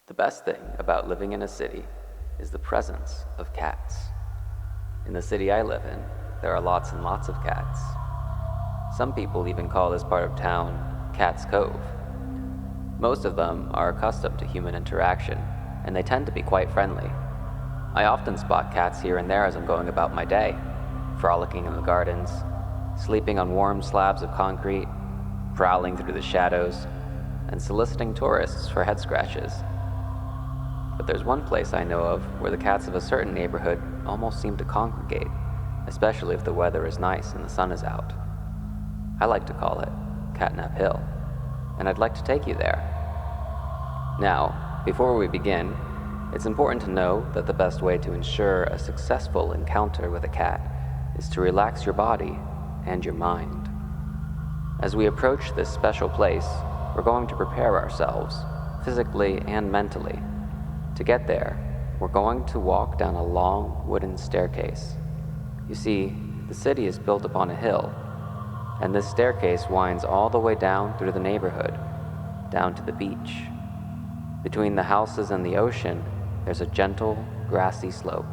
The best thing about living in a city is the presence of cats. In the city I live in, there are lots and lots of cats. Some people even call this part of town Cat's Cove. Most of them are accustomed to human interaction, and they tend to be quite friendly. I often spot cats here and there as I'm going about my day, frolicking in the gardens, sleeping on warm slabs of concrete, prowling through the shadows, and soliciting tourists for head scratches. But there's one place I know of where the cats of a certain neighborhood almost seem to congregate, especially if the weather is nice and the sun is out. I like to call it Catnap Hill, and I'd like to take you there. Now, before we begin, it's important to know that the best way to ensure a successful encounter with a cat is to relax your body and your mind. As we approach this special place, we're going to prepare ourselves, physically and mentally. To get there, we're going to walk down a long wooden staircase. You see, the city is built upon a hill, and this staircase winds all the way down through the neighborhood, down to the beach. Between the houses and the ocean, there's a gentle, grassy slope,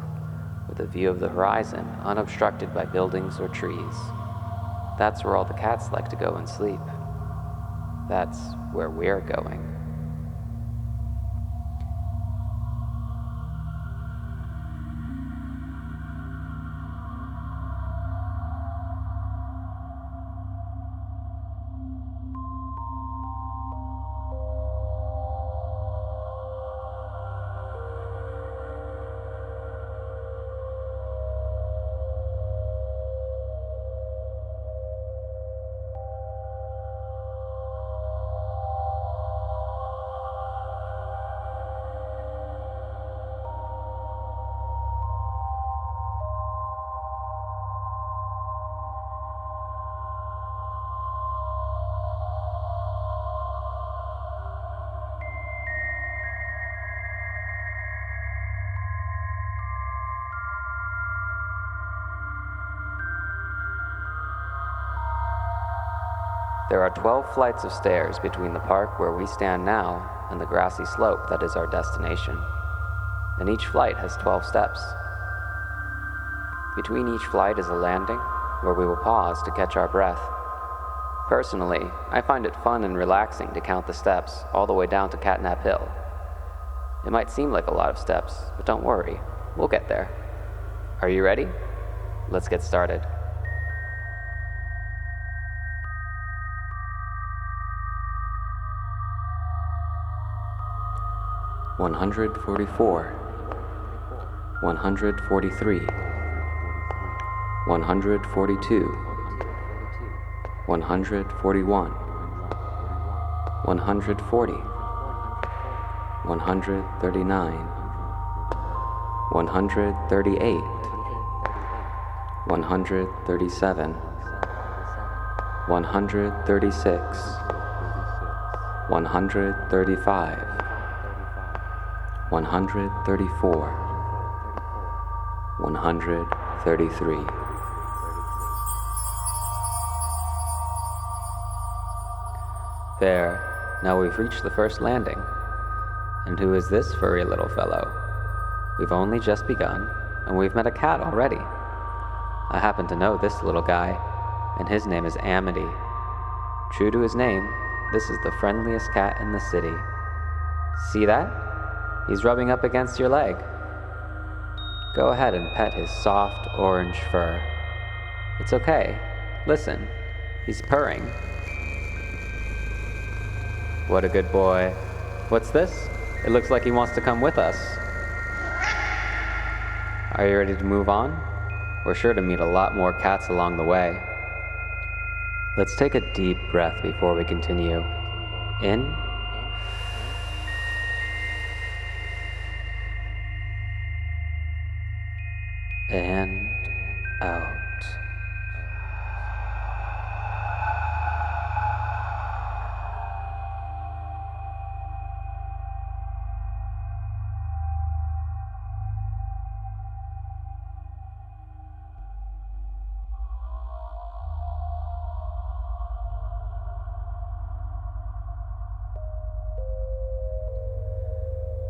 with a view of the horizon unobstructed by buildings or trees. That's where all the cats like to go and sleep. That's where we're going. There are 12 flights of stairs between the park where we stand now and the grassy slope that is our destination, and each flight has 12 steps. Between each flight is a landing where we will pause to catch our breath. Personally, I find it fun and relaxing to count the steps all the way down to Catnap Hill. It might seem like a lot of steps, but don't worry, we'll get there. Are you ready? Let's get started. 144, 143, 142, 141, 140, 139, 138, 137, 136, 135, 134, 133. There, now we've reached the first landing. And who is this furry little fellow? We've only just begun, and we've met a cat already. I happen to know this little guy, and his name is Amity. True to his name, this is the friendliest cat in the city. See that? He's rubbing up against your leg. Go ahead and pet his soft orange fur. It's okay. Listen, he's purring. What a good boy. What's this? It looks like he wants to come with us. Are you ready to move on? We're sure to meet a lot more cats along the way. Let's take a deep breath before we continue. In and out.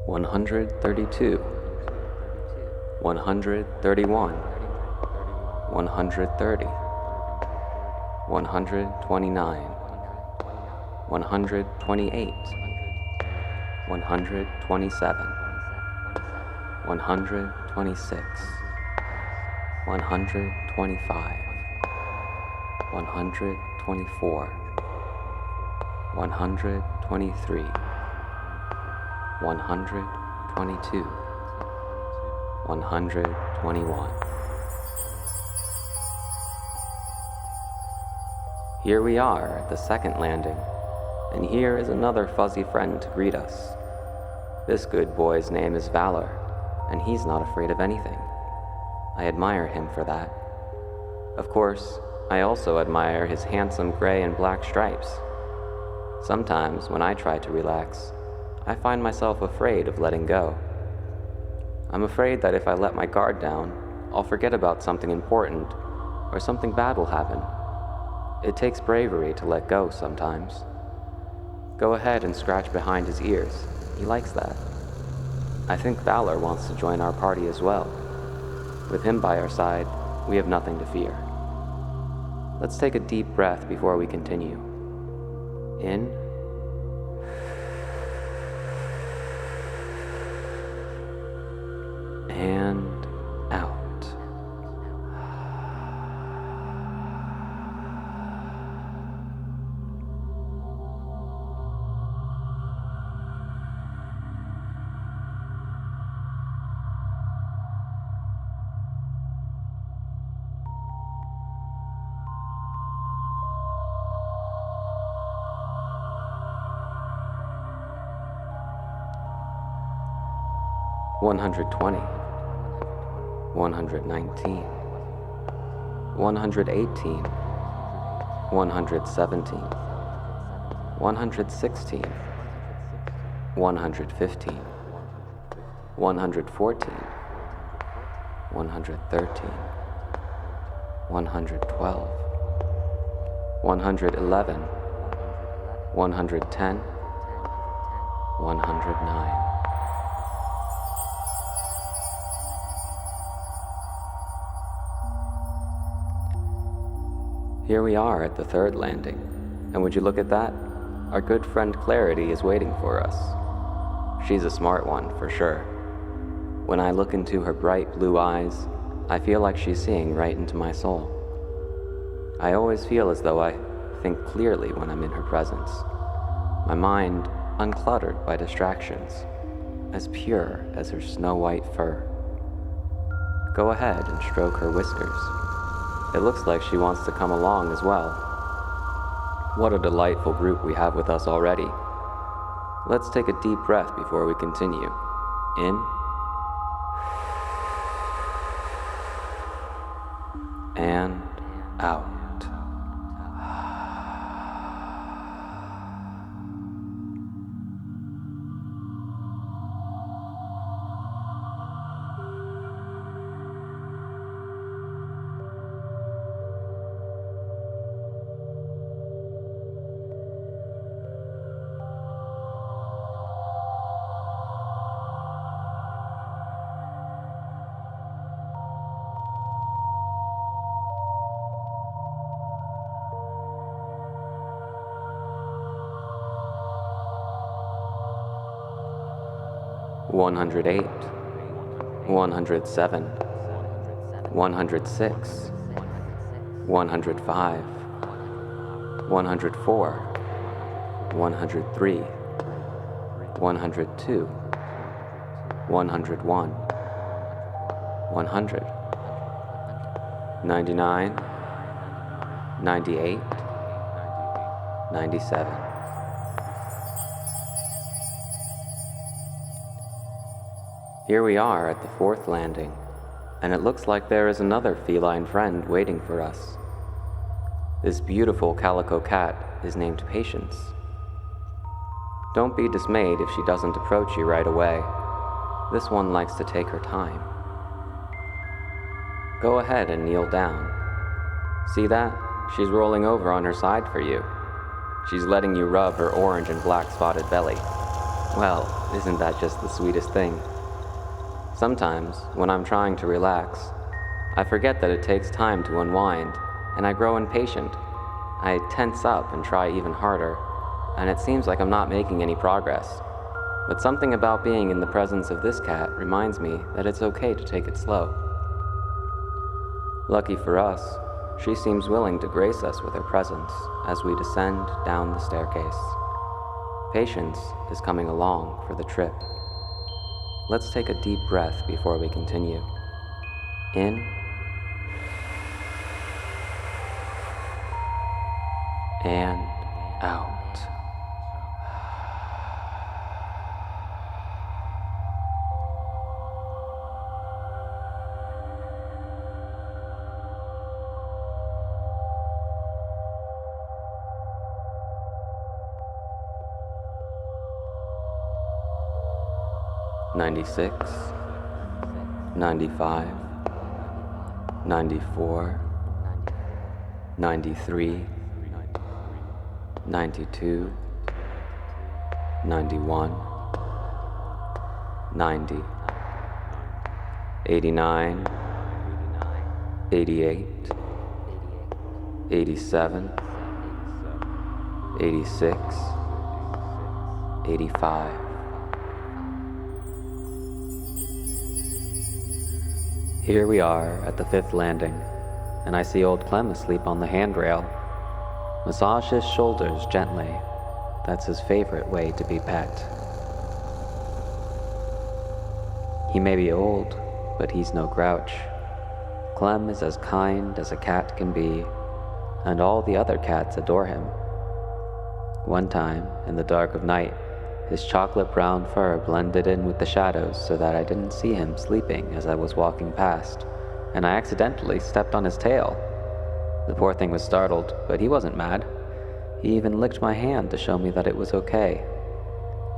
132, 131, 130, 129, 128, 127, 126, 125, 124, 123, 122, 121. Here we are at the second landing, and here is another fuzzy friend to greet us. This good boy's name is Valor, and he's not afraid of anything. I admire him for that. Of course, I also admire his handsome gray and black stripes. Sometimes, when I try to relax, I find myself afraid of letting go. I'm afraid that if I let my guard down, I'll forget about something important, or something bad will happen. It takes bravery to let go sometimes. Go ahead and scratch behind his ears. He likes that. I think Valor wants to join our party as well. With him by our side, we have nothing to fear. Let's take a deep breath before we continue. In. And out. 120, 119, 118, 117, 116, 115, 114, 113, 112, 111, 110, 109. Here we are at the third landing, and would you look at that? Our good friend Clarity is waiting for us. She's a smart one, for sure. When I look into her bright blue eyes, I feel like she's seeing right into my soul. I always feel as though I think clearly when I'm in her presence. My mind uncluttered by distractions, as pure as her snow-white fur. Go ahead and stroke her whiskers. It looks like she wants to come along as well. What a delightful group we have with us already. Let's take a deep breath before we continue. In. And out. One 108, 107, 106, 105, 104, 103, 102, 101, 100, 99, 98, 97. Here we are at the fourth landing, and it looks like there is another feline friend waiting for us. This beautiful calico cat is named Patience. Don't be dismayed if she doesn't approach you right away. This one likes to take her time. Go ahead and kneel down. See that? She's rolling over on her side for you. She's letting you rub her orange and black spotted belly. Well, isn't that just the sweetest thing? Sometimes, when I'm trying to relax, I forget that it takes time to unwind, and I grow impatient. I tense up and try even harder, and it seems like I'm not making any progress. But something about being in the presence of this cat reminds me that it's okay to take it slow. Lucky for us, she seems willing to grace us with her presence as we descend down the staircase. Patience is coming along for the trip. Let's take a deep breath before we continue. In and out. 96, 95, 94, 93, 92, 91, 90, 89, 88, 87, 86, 85. Here we are at the 5th landing, and I see old Clem asleep on the handrail. Massage his shoulders gently. That's his favorite way to be pet. He may be old, but he's no grouch. Clem is as kind as a cat can be, and all the other cats adore him. One time, in the dark of night, his chocolate brown fur blended in with the shadows so that I didn't see him sleeping as I was walking past, and I accidentally stepped on his tail. The poor thing was startled, but he wasn't mad. He even licked my hand to show me that it was okay.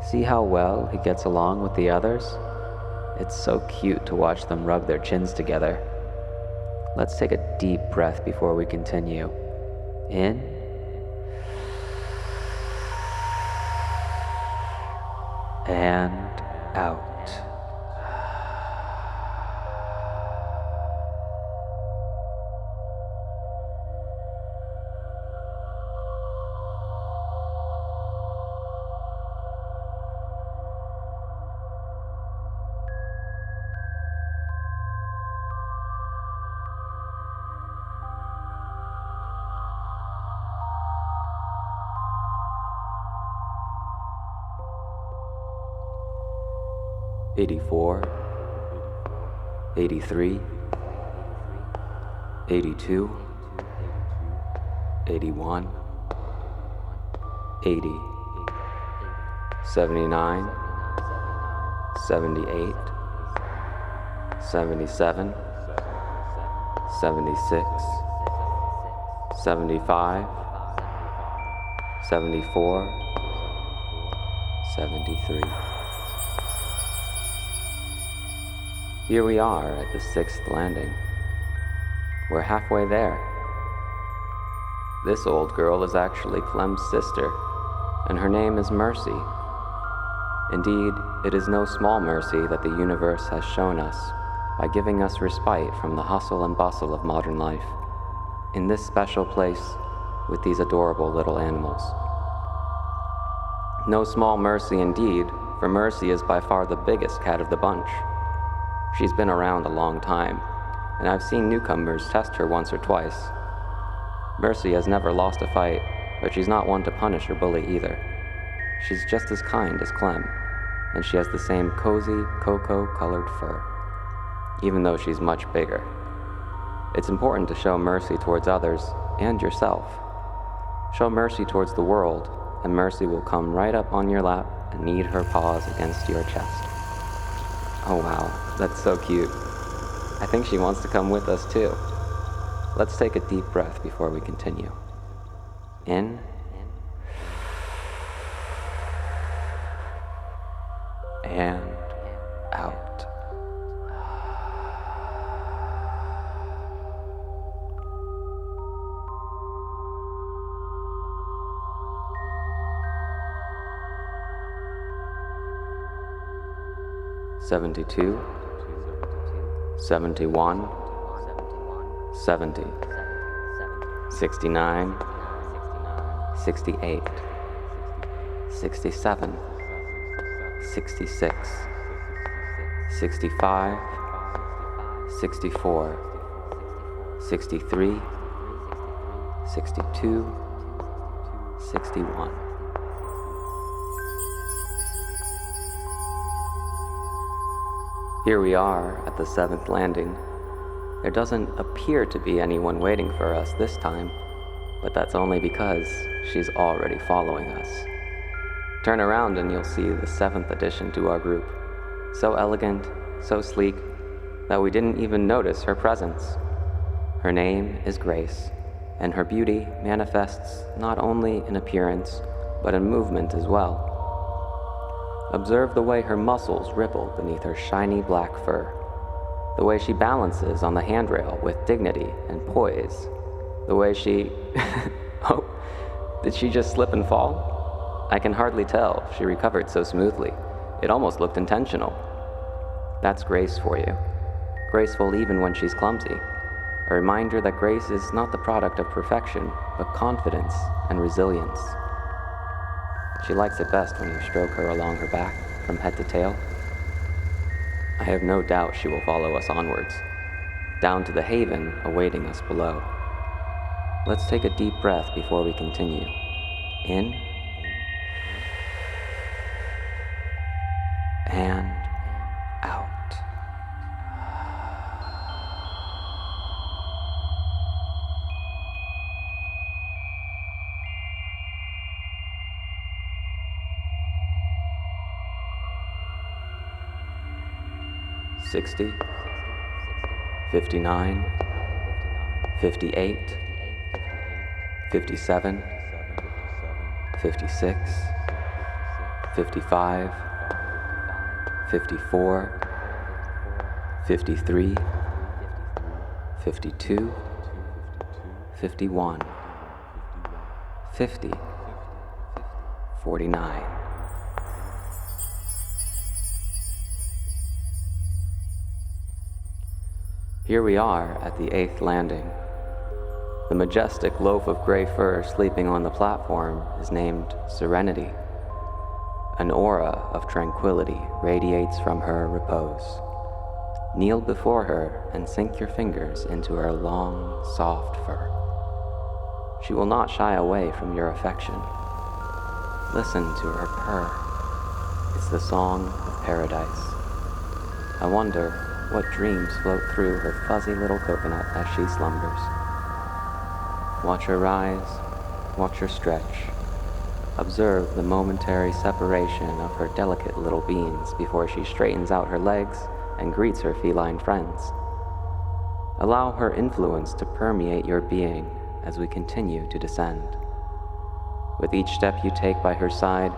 See how well he gets along with the others? It's so cute to watch them rub their chins together. Let's take a deep breath before we continue. In and out. '84, '83, '82, '81, '80, '79, '78, '77, '76, '75, '74, '73. Here we are at the 6th landing. We're halfway there. This old girl is actually Clem's sister, and her name is Mercy. Indeed, it is no small mercy that the universe has shown us by giving us respite from the hustle and bustle of modern life, in this special place with these adorable little animals. No small mercy indeed, for Mercy is by far the biggest cat of the bunch. She's been around a long time, and I've seen newcomers test her once or twice. Mercy has never lost a fight, but she's not one to punish or bully either. She's just as kind as Clem, and she has the same cozy, cocoa-colored fur, even though she's much bigger. It's important to show mercy towards others and yourself. Show mercy towards the world, and Mercy will come right up on your lap and knead her paws against your chest. Oh wow, that's so cute. I think she wants to come with us too. Let's take a deep breath before we continue. In and out. 72, 71, 70, 69, 68, 67, 66, 65, 64, 63, 62, 61. Here we are at the 7th landing. There doesn't appear to be anyone waiting for us this time, but that's only because she's already following us. Turn around and you'll see the 7th addition to our group. So elegant, so sleek, that we didn't even notice her presence. Her name is Grace, and her beauty manifests not only in appearance, but in movement as well. Observe the way her muscles ripple beneath her shiny black fur, the way she balances on the handrail with dignity and poise, the way she... Oh, did she just slip and fall? I can hardly tell. She recovered so smoothly. It almost looked intentional. That's Grace for you. Graceful even when she's clumsy. A reminder that grace is not the product of perfection, but confidence and resilience. She likes it best when you stroke her along her back, from head to tail. I have no doubt she will follow us onwards, down to the haven awaiting us below. Let's take a deep breath before we continue. In, and out. 60, 59, 58, 57, 56, 55, 54, 53, 52, 51, 50, 49. Here we are at the 8th landing. The majestic loaf of gray fur sleeping on the platform is named Serenity. An aura of tranquility radiates from her repose. Kneel before her and sink your fingers into her long, soft fur. She will not shy away from your affection. Listen to her purr. It's the song of paradise. I wonder what dreams float through her fuzzy little coconut as she slumbers. Watch her rise, watch her stretch. Observe the momentary separation of her delicate little beans before she straightens out her legs and greets her feline friends. Allow her influence to permeate your being as we continue to descend. With each step you take by her side,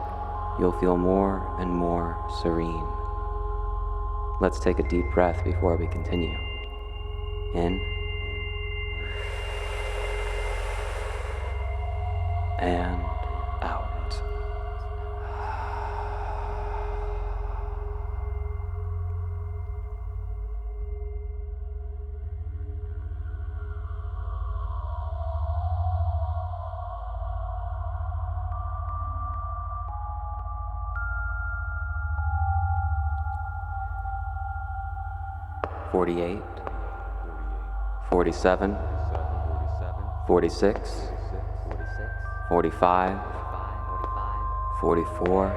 you'll feel more and more serene. Let's take a deep breath before we continue. In, and out. "48, 47, 46, 45, 44,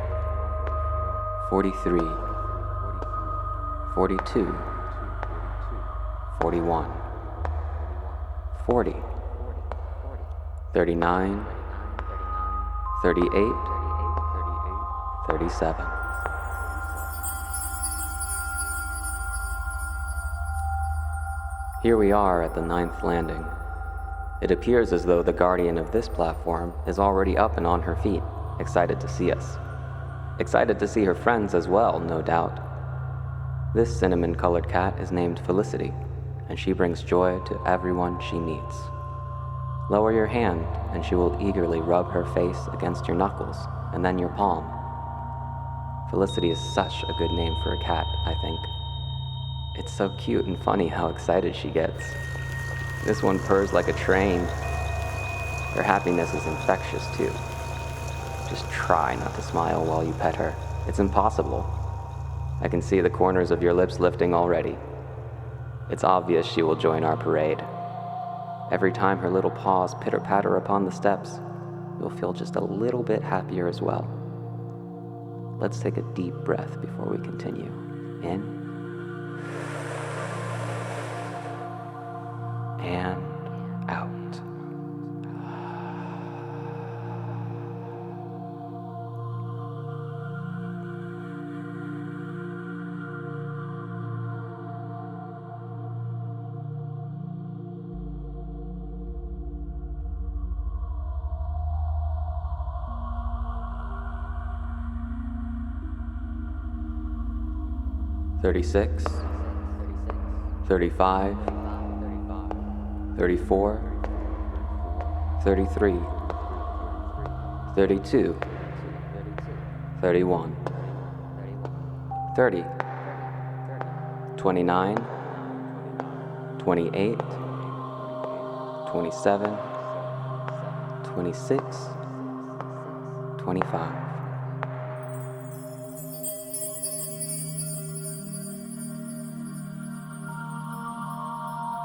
43, 42, 41, 40, 39, 38, 37. Here we are at the 9th landing. It appears as though the guardian of this platform is already up and on her feet, excited to see us. Excited to see her friends as well, no doubt. This cinnamon-colored cat is named Felicity, and she brings joy to everyone she meets. Lower your hand, and she will eagerly rub her face against your knuckles, and then your palm. Felicity is such a good name for a cat, I think. It's so cute and funny how excited she gets. This one purrs like a train. Her happiness is infectious, too. Just try not to smile while you pet her. It's impossible. I can see the corners of your lips lifting already. It's obvious she will join our parade. Every time her little paws pitter-patter upon the steps, you'll feel just a little bit happier as well. Let's take a deep breath before we continue. In. And out. "36, 35, 34, 33, 32, 31, 30, 29, 28, 27, 26, 25.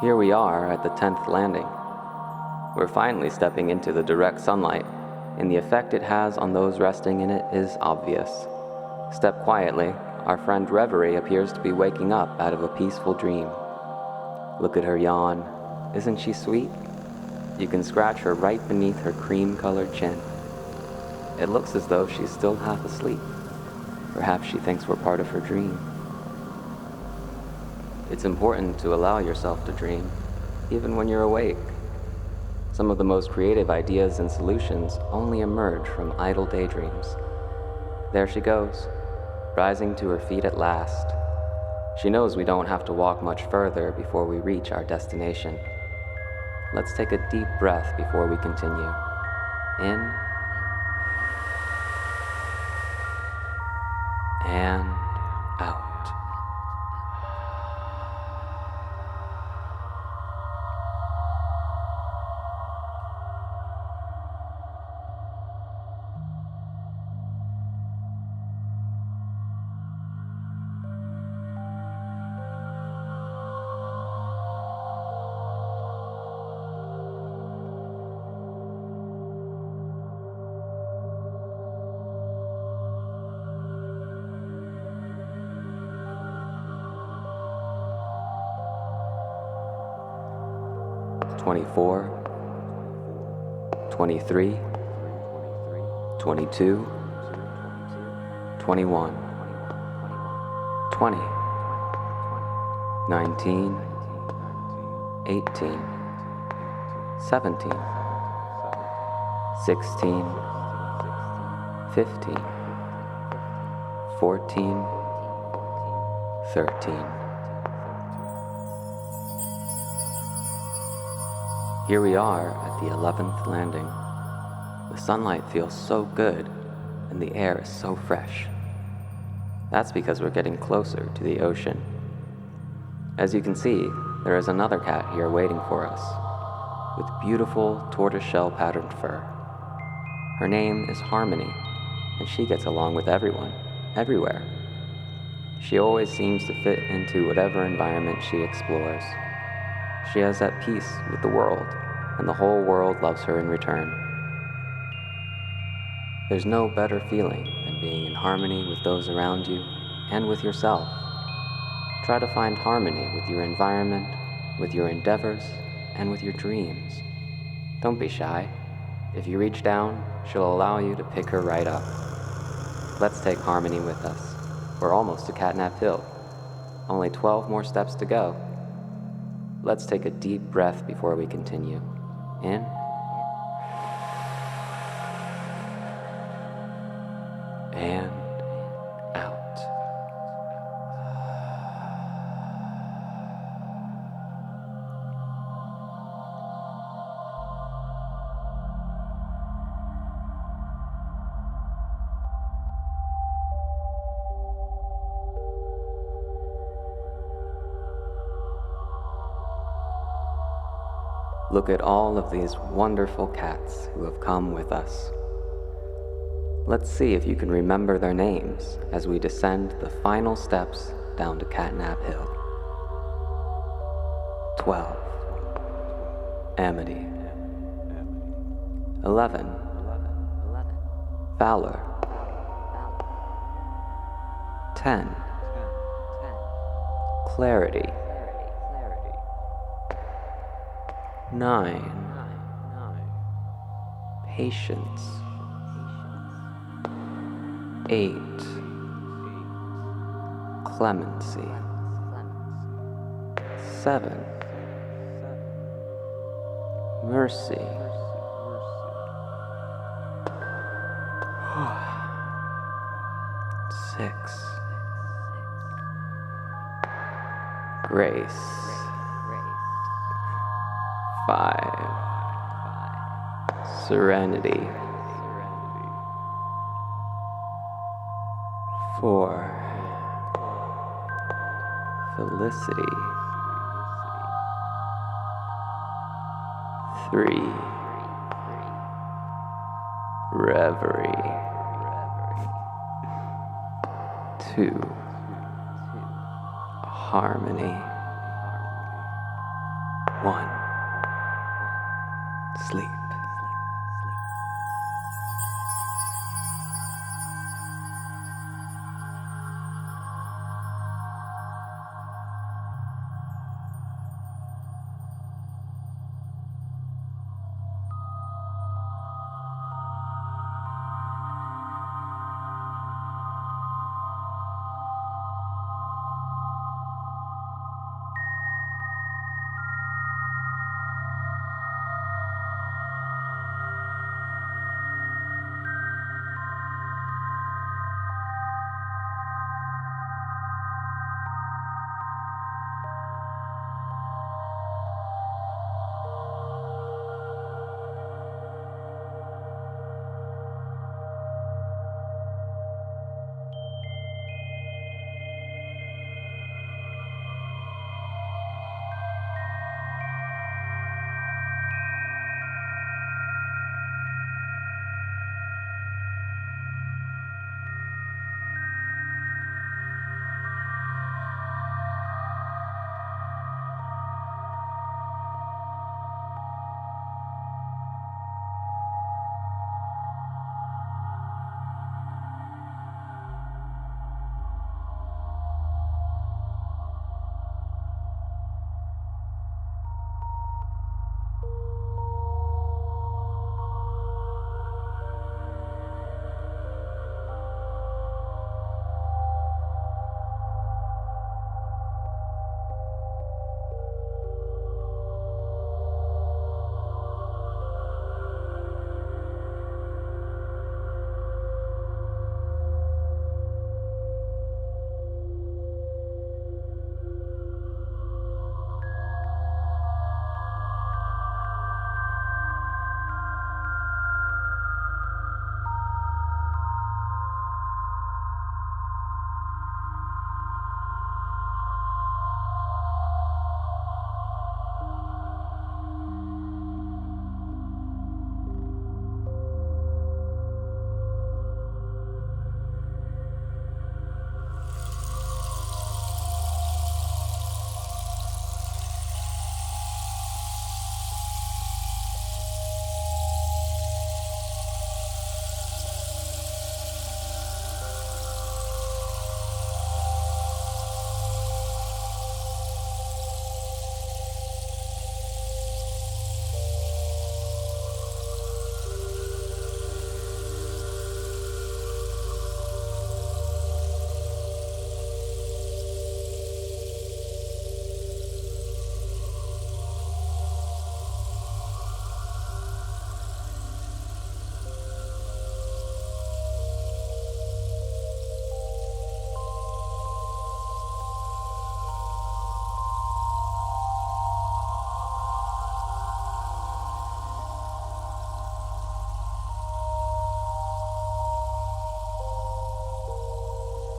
Here we are at the 10th landing. We're finally stepping into the direct sunlight, and the effect it has on those resting in it is obvious. Step quietly, our friend Reverie appears to be waking up out of a peaceful dream. Look at her yawn. Isn't she sweet? You can scratch her right beneath her cream-colored chin. It looks as though she's still half asleep. Perhaps she thinks we're part of her dream. It's important to allow yourself to dream, even when you're awake. Some of the most creative ideas and solutions only emerge from idle daydreams. There she goes, rising to her feet at last. She knows we don't have to walk much further before we reach our destination. Let's take a deep breath before we continue. In. And out. "24, 23, 22, 21, 20, 19, 18, 17, 16, 15, 14, 13. Here we are at the 11th landing. The sunlight feels so good, and the air is so fresh. That's because we're getting closer to the ocean. As you can see, there is another cat here waiting for us, with beautiful tortoiseshell patterned fur. Her name is Harmony, and she gets along with everyone, everywhere. She always seems to fit into whatever environment she explores. She is at peace with the world, and the whole world loves her in return. There's no better feeling than being in harmony with those around you and with yourself. Try to find harmony with your environment, with your endeavors, and with your dreams. Don't be shy. If you reach down, she'll allow you to pick her right up. Let's take Harmony with us. We're almost to Catnap Hill. Only 12 more steps to go. Let's take a deep breath before we continue. In. And out. Look at all of these wonderful cats who have come with us. Let's see if you can remember their names as we descend the final steps down to Catnap Hill. 12. Amity. 11. Valor. 10. Clarity. 9. Patience. 8. Clemency. 7. Mercy. 6. Grace. 5. Serenity. 4. Felicity. 3. Reverie. 2. Harmony. 1.